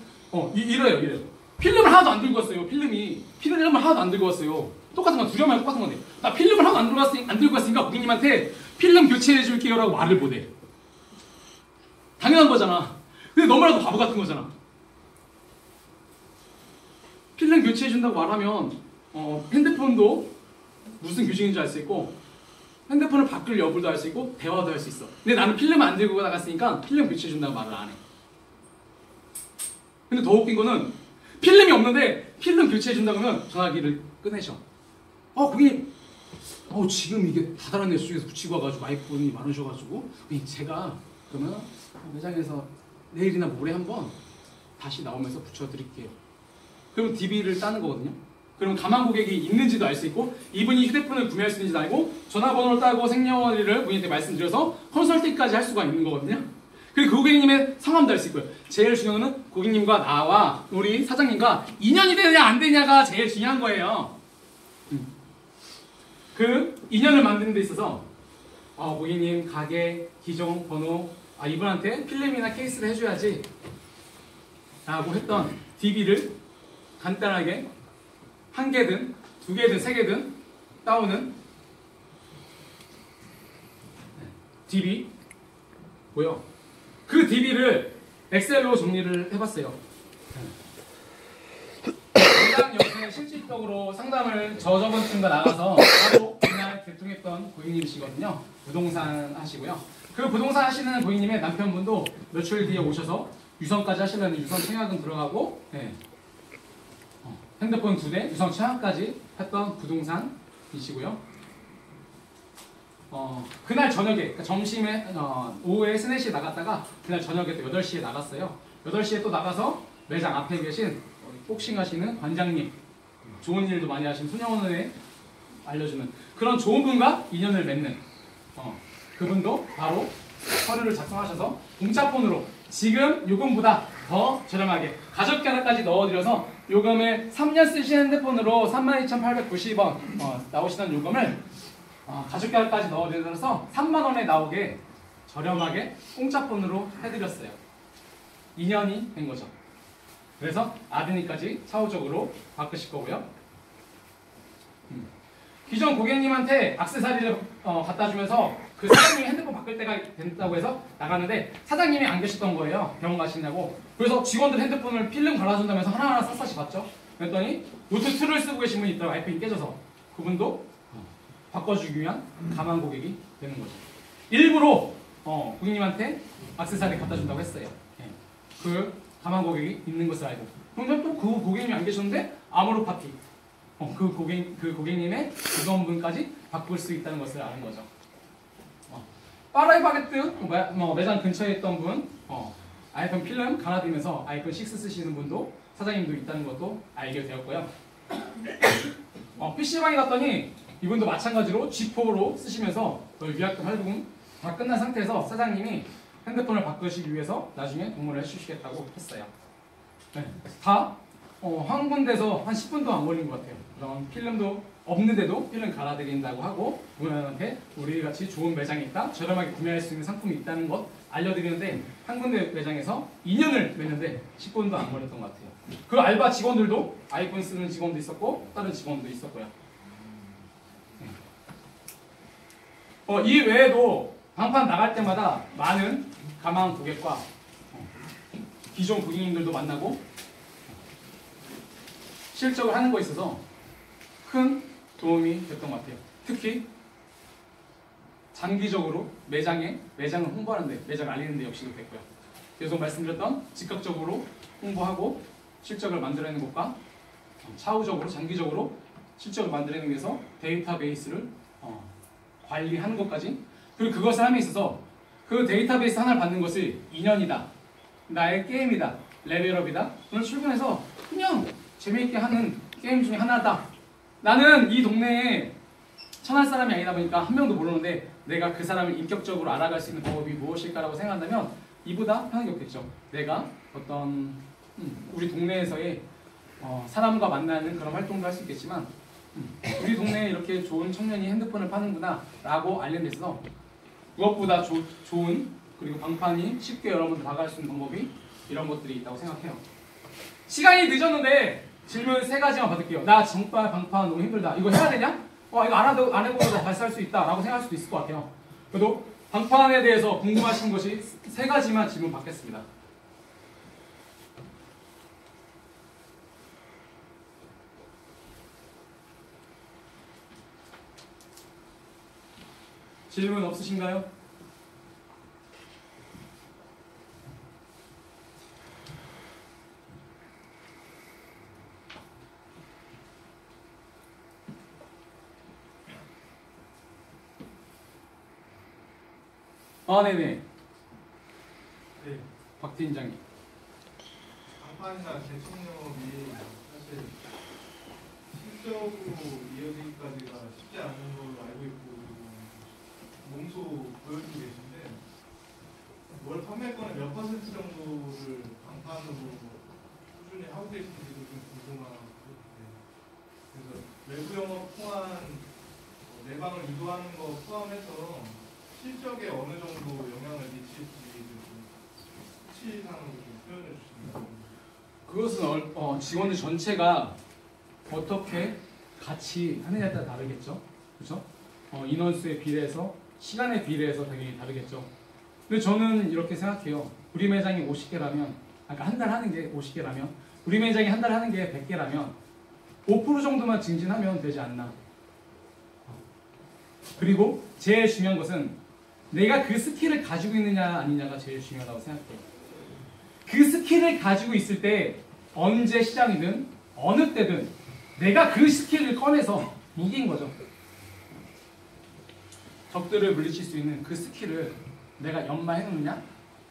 이래요. 필름을 하나도 안 들고 왔어요. 필름을 하나도 안 들고 왔어요. 똑같은 건 두려움이 똑같은 건데 나 필름을 하나도 안 들고 왔으니까 고객님한테 필름 교체해 줄게요 라고 말을 못해. 당연한 거잖아. 근데 너무나도 바보 같은 거잖아. 필름 교체해 준다고 말하면 핸드폰도 무슨 규정인지 알 수 있고 핸드폰을 바꿀 여부도 알 수 있고 대화도 할 수 있어. 근데 나는 필름 안 들고 나갔으니까 필름 교체해 준다고 말을 안 해. 근데 더 웃긴 거는 필름이 없는데 필름 교체해 준다고 하면 전화기를 꺼내셔. 고객님 지금 이게 다다른 애수중에서 붙이고 와가지고 아이폰이 많으셔가지고 제가 그러면 매장에서 내일이나 모레 한번 다시 나오면서 붙여드릴게요. 그럼 DB를 따는 거거든요. 그러면 가만 고객이 있는지도 알 수 있고 이분이 휴대폰을 구매할 수 있는지도 알고 전화번호를 따고 생년월일을 고객님한테 말씀드려서 컨설팅까지 할 수가 있는 거거든요. 그리고 그 고객님의 성함도 알 수 있고요. 제일 중요한 거는 고객님과 나와 우리 사장님과 인연이 되느냐 안 되냐가 제일 중요한 거예요. 그 인연을 만드는 데 있어서 고객님 가게, 기종, 번호 이분한테 필름이나 케이스를 해줘야지 라고 했던 DB를 간단하게 1개든 2개든 3개든 따오는 DB고요. 그 DB를 엑셀로 정리를 해봤어요. 해당 영상에 실질적으로 상담을 저번 주인가 나가서 바로 그날 개통했던 고객님이시거든요. 부동산 하시고요. 그 부동산 하시는 고객님의 남편분도 며칠 뒤에 오셔서 유선까지 하시려는 유선 청약금 들어가고 네. 핸드폰 2대 유선 청약까지 했던 부동산이시고요. 그날 저녁에 그러니까 점심에 오후에 3, 4시에 나갔다가 그날 저녁에 또 8시에 나갔어요. 8시에 또 나가서 매장 앞에 계신 복싱 하시는 관장님, 좋은 일도 많이 하시는 손영원에 알려주는 그런 좋은 분과 인연을 맺는 그분도 바로 서류를 작성하셔서 공짜폰으로 지금 요금보다 더 저렴하게 가족기 하나까지 넣어드려서 요금을 3년 쓰신 핸드폰으로 32,890원 나오시던 요금을 가족기 하나까지 넣어드려서 3만원에 나오게 저렴하게 공짜폰으로 해드렸어요. 2년이 된 거죠. 그래서 아드님까지 차후적으로 바꾸실 거고요. 기존 고객님한테 액세서리를 갖다 주면서 그 사장님이 핸드폰 바꿀 때가 된다고 해서 나갔는데 사장님이 안 계셨던 거예요. 병원 가시냐고. 그래서 직원들 핸드폰을 필름 갈아준다면서 하나하나 샅샅이 봤죠. 그랬더니 노트2를 쓰고 계신 분이 있더라고요. 아이폰이 깨져서. 그분도 바꿔주기 위한 가만 고객이 되는 거죠. 일부러 고객님한테 액세서리 갖다 준다고 했어요. 그 가만 고객이 있는 것을 알고. 그런데 또 그 고객님이 안 계셨는데 아모르 파티. 그 고객님의 직원분까지 바꿀 수 있다는 것을 아는 거죠. 파라이 바게트 매장 근처에 있던 분, 아이폰 필름 갈아들면서 아이폰 6 쓰시는 분도 사장님도 있다는 것도 알게 되었고요. PC방에 갔더니 이분도 마찬가지로 G4로 쓰시면서 위약금 할부금 다 끝난 상태에서 사장님이 핸드폰을 바꾸시기 위해서 나중에 동원을 해주시겠다고 했어요. 네, 다 한 군데서 한 10분도 안 걸린 것 같아요. 그런 필름도 없는데도 필름 갈아드린다고 하고 고객님한테 우리 같이 좋은 매장이 있다, 저렴하게 구매할 수 있는 상품이 있다는 것 알려드리는데 한 군데 매장에서 2년을 맺는데 10분도 안 걸렸던 것 같아요. 그 알바 직원들도 아이폰 쓰는 직원도 있었고 다른 직원도 있었고요. 이 외에도 방판 나갈 때마다 많은 가망 고객과 기존 고객님들도 만나고 실적을 하는 거에 있어서 큰 도움이 됐던 것 같아요. 특히 장기적으로 매장을 홍보하는데, 매장을 알리는 데 역시도 됐고요. 계속 말씀드렸던 즉각적으로 홍보하고 실적을 만들어내는 것과 차후적으로 장기적으로 실적을 만들어내기 위해서 데이터베이스를 관리하는 것까지, 그리고 그것을 함에 있어서 그 데이터베이스 하나를 받는 것을 인연이다, 나의 게임이다, 레벨업이다, 오늘 출근해서 그냥 재미있게 하는 게임 중에 하나다. 나는 이 동네에 천할 사람이 아니다 보니까 한 명도 모르는데 내가 그 사람을 인격적으로 알아갈 수 있는 방법이 무엇일까라고 생각한다면 이보다 편한 게 없겠죠. 내가 어떤 우리 동네에서의 사람과 만나는 그런 활동도 할 수 있겠지만 우리 동네에 이렇게 좋은 청년이 핸드폰을 파는구나 라고 알린 데 있어서 무엇보다 좋은, 그리고 방판이 쉽게 여러분들 다가갈 수 있는 방법이 이런 것들이 있다고 생각해요. 시간이 늦었는데 질문 3가지만 받을게요. 나 정말 방판 너무 힘들다. 이거 해야 되냐? 이거 안 해보고도 발사할 수 있다 라고 생각할 수도 있을 것 같아요. 그래도 방판에 대해서 궁금하신 것이 3가지만 질문 받겠습니다. 질문 없으신가요? 네네. 네. 박 팀장님. 방판이나 재청력이 사실 실적으로 이어지기까지가 쉽지 않은 걸로 알고 있고, 그리고 몸소 보여주고 계신데 월 판매권의 몇 퍼센트 정도를 방판으로 꾸준히 하고 계신지도 좀 궁금하고, 그래서 외부 영업 포함 내방을 유도하는 거 포함해서 실적에 어느 정도 영향을 미칠지 좀 수치상으로 좀 표현해 주시면. 그것은 직원들 전체가 어떻게 같이 하느냐에 따라 다르겠죠. 그렇죠? 인원수에 비례해서, 시간에 비례해서 당연히 다르겠죠. 근데 저는 이렇게 생각해요. 우리 매장이 50개라면, 아까 한 달 하는 게 50개라면, 우리 매장이 한 달 하는 게 100개라면 5% 정도만 증진하면 되지 않나. 그리고 제일 중요한 것은 내가 그 스킬을 가지고 있느냐 아니냐가 제일 중요하다고 생각해요. 그 스킬을 가지고 있을 때 언제 시장이든 어느 때든 내가 그 스킬을 꺼내서 이긴 거죠. 적들을 물리칠 수 있는 그 스킬을 내가 연마해 놓느냐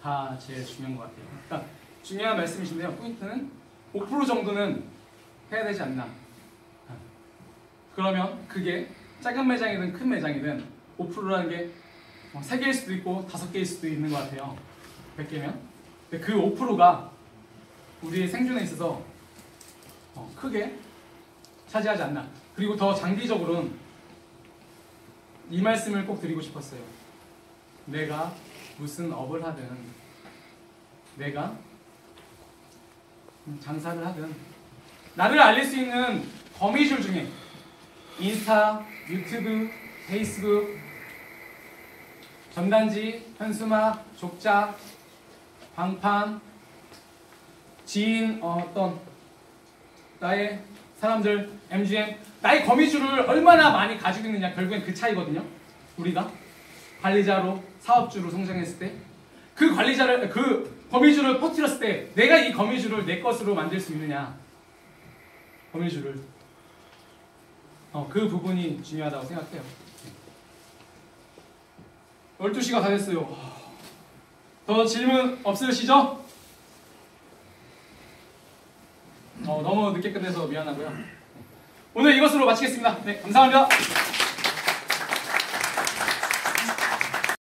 다 제일 중요한 것 같아요. 그러니까 중요한 말씀이신데요. 포인트는 5% 정도는 해야 되지 않나. 그러면 그게 작은 매장이든 큰 매장이든 5%라는 게 3개일 수도 있고 5개일 수도 있는 것 같아요. 100개면. 근데 그 5%가 우리의 생존에 있어서 크게 차지하지 않나. 그리고 더 장기적으로는 이 말씀을 꼭 드리고 싶었어요. 내가 무슨 업을 하든 내가 장사를 하든 나를 알릴 수 있는 거미줄 중에 인스타, 유튜브, 페이스북, 전단지, 현수막, 족자, 방판, 지인, 어떤 나의 사람들, MGM, 나의 거미줄을 얼마나 많이 가지고 있느냐. 결국엔 그 차이거든요. 우리가 관리자로 사업주로 성장했을 때 그 관리자를 그 거미줄을 퍼뜨렸을 때 내가 이 거미줄을 내 것으로 만들 수 있느냐. 거미줄을 그 부분이 중요하다고 생각해요. 12시가 다 됐어요. 더 질문 없으시죠? 너무 늦게 끝내서 미안하고요. 오늘 이것으로 마치겠습니다. 네, 감사합니다.